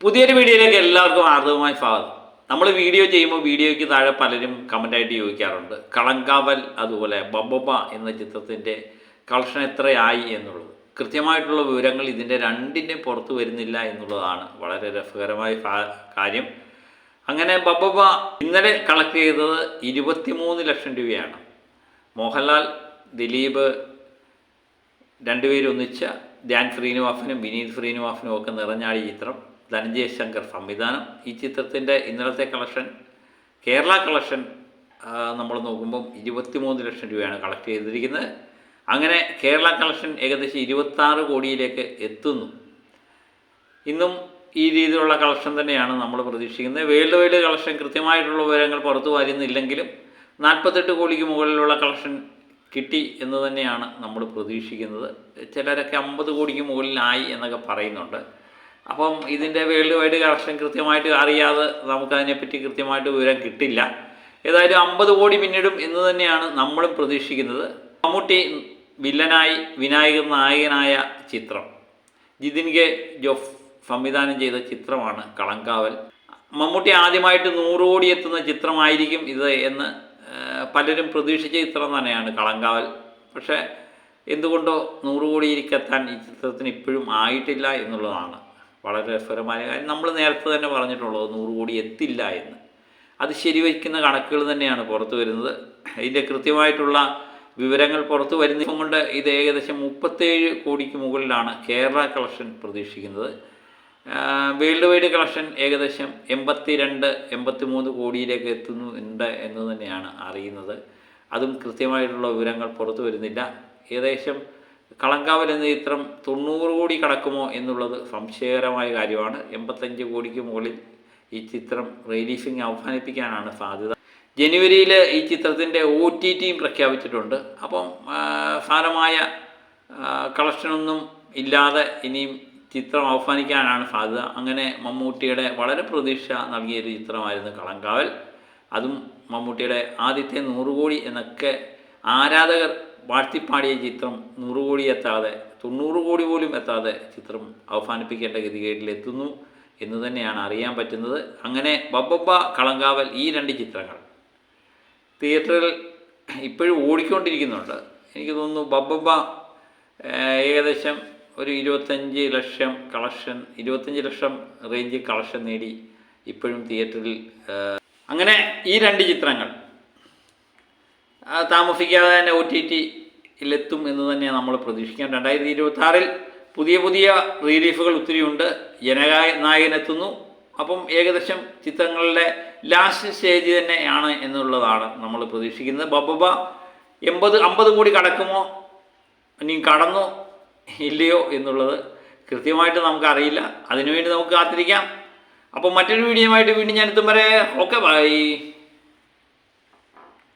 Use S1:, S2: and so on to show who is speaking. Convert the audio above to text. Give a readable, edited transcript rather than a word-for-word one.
S1: പുതിയൊരു വീഡിയോയിലേക്ക് എല്ലാവർക്കും ആർദ്രവുമായി സ്വാഗതം. നമ്മൾ വീഡിയോ ചെയ്യുമ്പോൾ വീഡിയോയ്ക്ക് താഴെ പലരും കമൻ്റായിട്ട് ചോദിക്കാറുണ്ട്, കളങ്കാവൽ അതുപോലെ ബബ്ബ എന്ന ചിത്രത്തിൻ്റെ കളക്ഷൻ എത്രയായി എന്നുള്ളത്. കൃത്യമായിട്ടുള്ള വിവരങ്ങൾ ഇതിൻ്റെ രണ്ടിൻ്റെ പുറത്ത് വരുന്നില്ല എന്നുള്ളതാണ് വളരെ രസകരമായ കാര്യം. അങ്ങനെ ബബ്ബ ഇന്നലെ കളക്ട് ചെയ്തത് 23 ലക്ഷം രൂപയാണ്. മോഹൻലാൽ, ദിലീപ് രണ്ടുപേരൊന്നിച്ച ധ്യാൻ ശ്രീനിവാസനും വിനീത് ശ്രീനിവാസനും ഒക്കെ നിറഞ്ഞാടിയ ചിത്രം, ധനഞ്ജയ് ശങ്കർ സംവിധാനം. ഈ ചിത്രത്തിൻ്റെ ഇന്നലത്തെ കളക്ഷൻ, കേരള കളക്ഷൻ നമ്മൾ നോക്കുമ്പം 23 ലക്ഷം രൂപയാണ് കളക്ട് ചെയ്തിരിക്കുന്നത്. അങ്ങനെ കേരള കളക്ഷൻ ഏകദേശം 26 കോടിയിലേക്ക് എത്തുന്നു. ഇന്നും ഈ രീതിയിലുള്ള കളക്ഷൻ തന്നെയാണ് നമ്മൾ പ്രതീക്ഷിക്കുന്നത്. വേൾഡ് വൈഡ് കളക്ഷൻ കൃത്യമായിട്ടുള്ള വിവരങ്ങൾ പുറത്തു വരുന്നില്ലെങ്കിലും 48 കോടിക്ക് മുകളിലുള്ള കളക്ഷൻ കിട്ടി എന്ന് തന്നെയാണ് നമ്മൾ പ്രതീക്ഷിക്കുന്നത്. ചിലരൊക്കെ 50 കോടിക്ക് മുകളിലായി എന്നൊക്കെ പറയുന്നുണ്ട്. അപ്പം ഇതിൻ്റെ വേൾഡ് വൈഡ് കളക്ഷൻ കൃത്യമായിട്ട് അറിയാതെ നമുക്കതിനെപ്പറ്റി കൃത്യമായിട്ട് വിവരം കിട്ടില്ല. ഏതായാലും 50 കോടി പിന്നിടും എന്ന് തന്നെയാണ് നമ്മളും പ്രതീക്ഷിക്കുന്നത്. മമ്മൂട്ടി വില്ലനായി വിനായകൻ നായകനായ ചിത്രം, ജിതിൻ കെ ജോഫ് സംവിധാനം ചെയ്ത ചിത്രമാണ് കളങ്കാവൽ. മമ്മൂട്ടി ആദ്യമായിട്ട് 100 കോടി എത്തുന്ന ചിത്രമായിരിക്കും ഇത് എന്ന് പലരും പ്രതീക്ഷിച്ച ചിത്രം തന്നെയാണ് കളങ്കാവൽ. പക്ഷേ എന്തുകൊണ്ടോ 100 കോടിയിലേക്കെത്താൻ ഈ ചിത്രത്തിന് ഇപ്പോഴും ആയിട്ടില്ല എന്നുള്ളതാണ് വളരെ രസകരമായ കാര്യം. നമ്മൾ നേരത്തെ തന്നെ പറഞ്ഞിട്ടുള്ളത് 100 കോടി എത്തില്ല എന്ന്. അത് ശരിവയ്ക്കുന്ന കണക്കുകൾ തന്നെയാണ് പുറത്തു വരുന്നത്. ഇതിൻ്റെ കൃത്യമായിട്ടുള്ള വിവരങ്ങൾ പുറത്തു വരുന്നത് കൊണ്ട് ഇത് ഏകദേശം 37 കോടിക്ക് മുകളിലാണ് കേരള കളക്ഷൻ പ്രതീക്ഷിക്കുന്നത്. വേൾഡ് വൈഡ് കളക്ഷൻ ഏകദേശം 82-83 കോടിയിലേക്ക് എത്തുന്നുണ്ട് എന്ന് തന്നെയാണ് അറിയുന്നത്. അതും കൃത്യമായിട്ടുള്ള വിവരങ്ങൾ പുറത്തു വരുന്നില്ല. ഏകദേശം കളങ്കാവൽ എന്ന ചിത്രം 90 കോടി കടക്കുമോ എന്നുള്ളത് സംശയകരമായ കാര്യമാണ്. 85 കോടിക്ക് മുകളിൽ ഈ ചിത്രം റിലീസിങ് അവസാനിപ്പിക്കാനാണ് സാധ്യത. ജനുവരിയിൽ ഈ ചിത്രത്തിൻ്റെ OTTയും പ്രഖ്യാപിച്ചിട്ടുണ്ട്. അപ്പം സാരമായ കളക്ഷനൊന്നും ഇല്ലാതെ ഇനിയും ചിത്രം അവസാനിക്കാനാണ് സാധ്യത. അങ്ങനെ മമ്മൂട്ടിയുടെ വളരെ പ്രതീക്ഷ നൽകിയൊരു ചിത്രമായിരുന്നു കളങ്കാവൽ. അതും മമ്മൂട്ടിയുടെ ആദ്യത്തെ 100 കോടി എന്നൊക്കെ ആരാധകർ വാഴ്ത്തിപ്പാടിയ ചിത്രം 100 കോടി എത്താതെ, 90 കോടി പോലും എത്താതെ ചിത്രം അവസാനിപ്പിക്കേണ്ട ഗതികേട്ടിലെത്തുന്നു എന്ന് തന്നെയാണ് അറിയാൻ പറ്റുന്നത്. അങ്ങനെ ബബ്ബ, കളങ്കാവൽ ഈ 2 ചിത്രങ്ങൾ തിയേറ്ററിൽ ഇപ്പോഴും ഓടിക്കൊണ്ടിരിക്കുന്നുണ്ട്. എനിക്ക് തോന്നുന്നു ബബ്ബ ഏകദേശം ഒരു 25 ലക്ഷം കളക്ഷൻ, 25 ലക്ഷം റേഞ്ച് കളക്ഷൻ നേടി ഇപ്പോഴും തിയേറ്ററിൽ. അങ്ങനെ ഈ 2 ചിത്രങ്ങൾ താമസിക്കാതെ തന്നെ OTTയിലെത്തും എന്ന് തന്നെയാണ് നമ്മൾ പ്രതീക്ഷിക്കാം. 2026 പുതിയ റിലീഫുകൾ ഒത്തിരിയുണ്ട്. ജനനായകനെത്തുന്നു. അപ്പം ഏകദേശം ചിത്രങ്ങളുടെ ലാസ്റ്റ് സ്റ്റേജ് തന്നെയാണ് എന്നുള്ളതാണ് നമ്മൾ പ്രതീക്ഷിക്കുന്നത്. ബബ്ബ 50 കോടി കടക്കുമോ, ഇനി കടന്നോ ഇല്ലയോ എന്നുള്ളത് കൃത്യമായിട്ട് നമുക്കറിയില്ല. അതിനുവേണ്ടി നമുക്ക് കാത്തിരിക്കാം. അപ്പം മറ്റൊരു വീഡിയോയുമായിട്ട് വീണ്ടും ഞാൻ എത്തും വരെ ഓക്കെ, ബൈ.